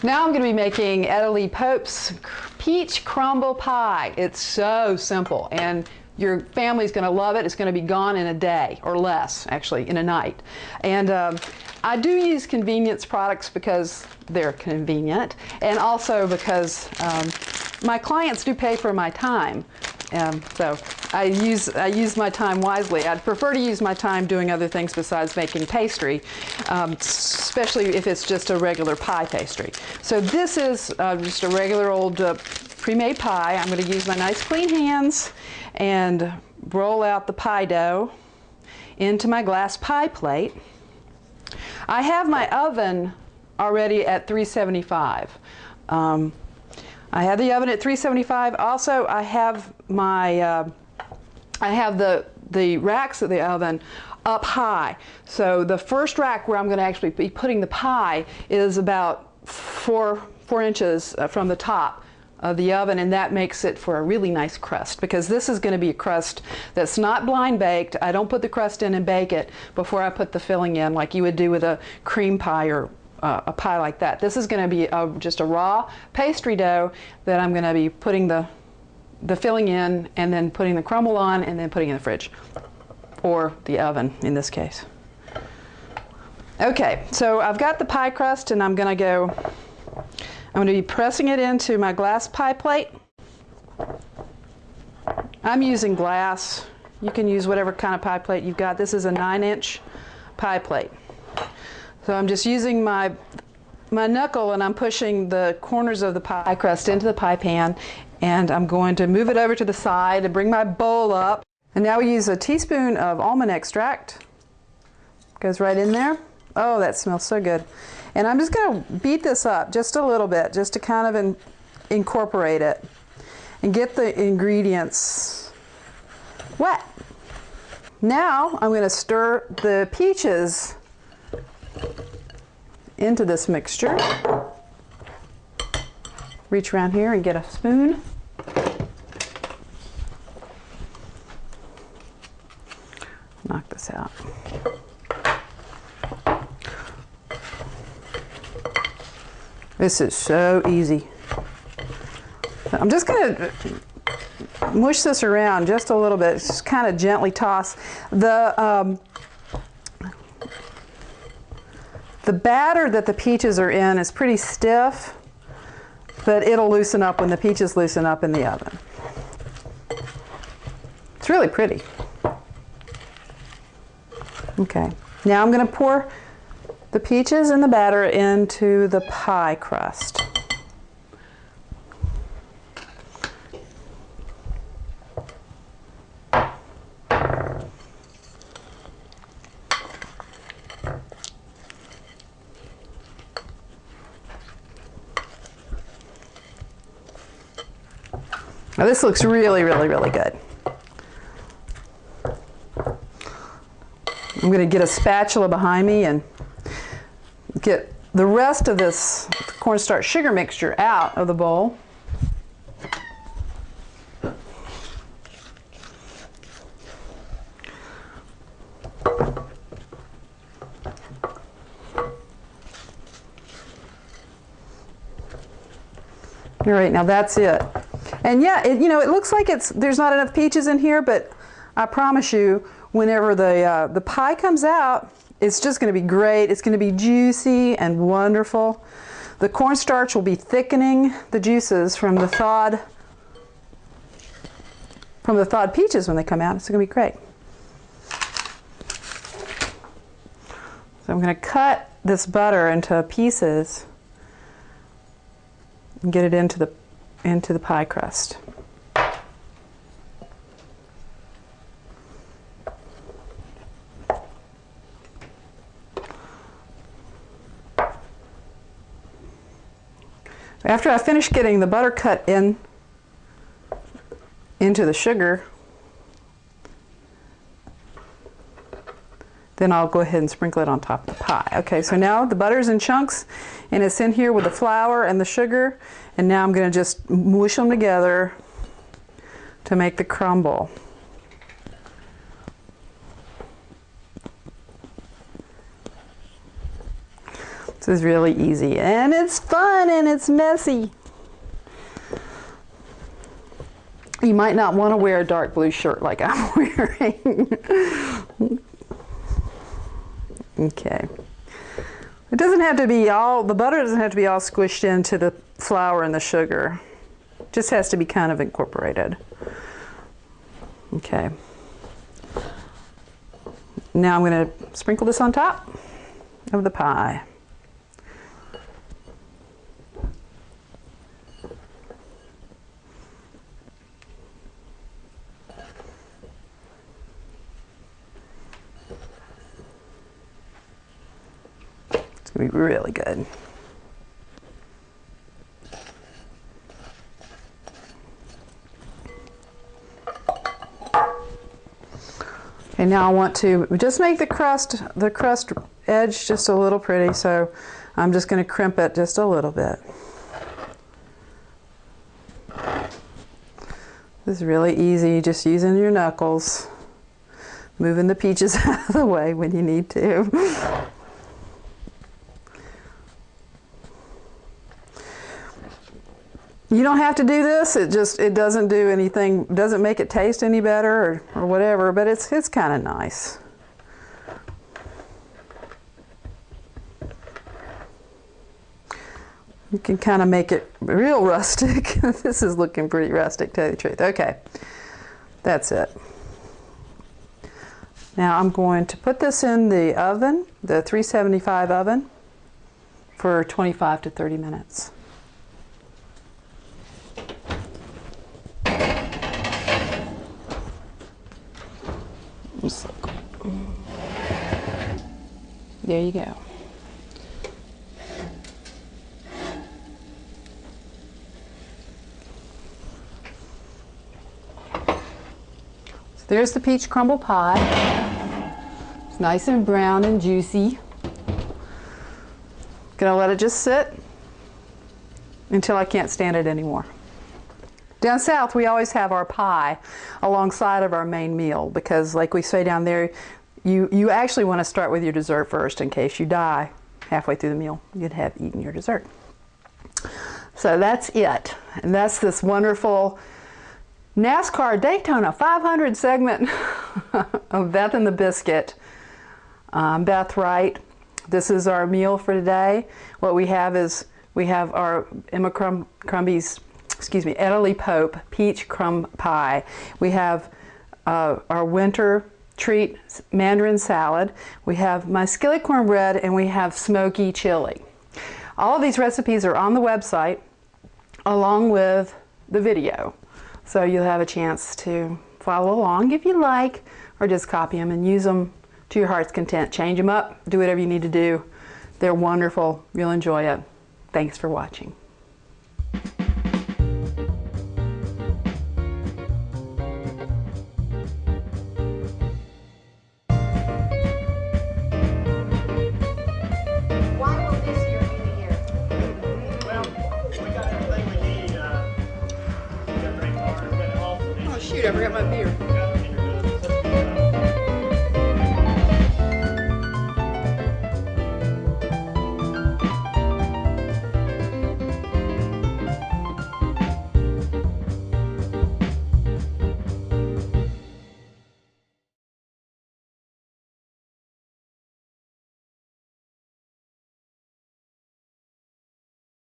Now I'm going to be making Etta Pope's peach crumble pie. It's so simple, and your family's going to love it. It's going to be gone in a day, or less, actually, in a night. And I do use convenience products because they're convenient, and also because my clients do pay for my time. So I use my time wisely. I'd prefer to use my time doing other things besides making pastry, especially if it's just a regular pie pastry. So this is just a regular old pre-made pie. I'm going to use my nice clean hands and roll out the pie dough into my glass pie plate. I have my oven already at 375. I have the oven at 375. Also, I have my the racks of the oven up high. So the first rack where I'm going to actually be putting the pie is about four inches from the top of the oven, and that makes it for a really nice crust, because this is going to be a crust that's not blind baked. I don't put the crust in and bake it before I put the filling in like you would do with a cream pie or a pie like that. This is going to be just a raw pastry dough that I'm going to be putting the filling in, and then putting the crumble on, and then putting in the fridge, or the oven in this case. Okay, so I've got the pie crust, and I'm going to be pressing it into my glass pie plate. I'm using glass. You can use whatever kind of pie plate you've got. This is a 9-inch pie plate. So I'm just using my knuckle, and I'm pushing the corners of the pie crust into the pie pan, and I'm going to move it over to the side and bring my bowl up. And now we use a teaspoon of almond extract. Goes right in there. Oh, that smells so good. And I'm just going to beat this up just a little bit, just to kind of incorporate it and get the ingredients wet. Now I'm going to stir the peaches into this mixture. Reach around here and get a spoon. Knock this out. This is so easy. I'm just going to mush this around just a little bit, just kind of gently toss. The batter that the peaches are in is pretty stiff, but it'll loosen up when the peaches loosen up in the oven. It's really pretty. Okay, now I'm going to pour the peaches and the batter into the pie crust. Now this looks really, really, really good. I'm going to get a spatula behind me and get the rest of this cornstarch sugar mixture out of the bowl. All right, now that's it. And yeah, it looks like there's not enough peaches in here, but I promise you, whenever the pie comes out, it's just going to be great. It's going to be juicy and wonderful. The cornstarch will be thickening the juices from the thawed peaches when they come out. It's going to be great. So I'm going to cut this butter into pieces and get it into the pie crust. After I finish getting the butter cut into the sugar, then I'll go ahead and sprinkle it on top of the pie. Okay, so now the butter's in chunks, and it's in here with the flour and the sugar, and now I'm going to just mush them together to make the crumble. This is really easy, and it's fun, and it's messy. You might not want to wear a dark blue shirt like I'm wearing. Okay. It doesn't have to be all, the butter doesn't have to be all squished into the flour and the sugar. It just has to be kind of incorporated. Okay. Now I'm going to sprinkle this on top of the pie. It's going to be really good. Okay, now I want to just make the crust edge just a little pretty, so I'm just going to crimp it just a little bit. This is really easy, just using your knuckles, moving the peaches out of the way when you need to. You don't have to do this. It doesn't do anything, doesn't make it taste any better or whatever, but it's kind of nice. You can kind of make it real rustic. This is looking pretty rustic, to tell you the truth. Okay, that's it. Now I'm going to put this in the oven, the 375 oven, for 25 to 30 minutes. There you go. So there's the peach crumble pie. It's nice and brown and juicy. Gonna let it just sit until I can't stand it anymore. Down south, we always have our pie alongside of our main meal because, like we say down there, you actually want to start with your dessert first in case you die halfway through the meal. You'd have eaten your dessert. So that's it. And that's this wonderful NASCAR Daytona 500 segment of Beth and the Biscuit. Beth Wright. This is our meal for today. What we have is we have our Etta Pope peach crumb pie. We have our winter treat mandarin salad. We have my skillet cornbread, and we have smoky chili. All of these recipes are on the website along with the video. So you'll have a chance to follow along if you like, or just copy them and use them to your heart's content. Change them up, do whatever you need to do. They're wonderful. You'll enjoy it. Thanks for watching. I forgot my beer.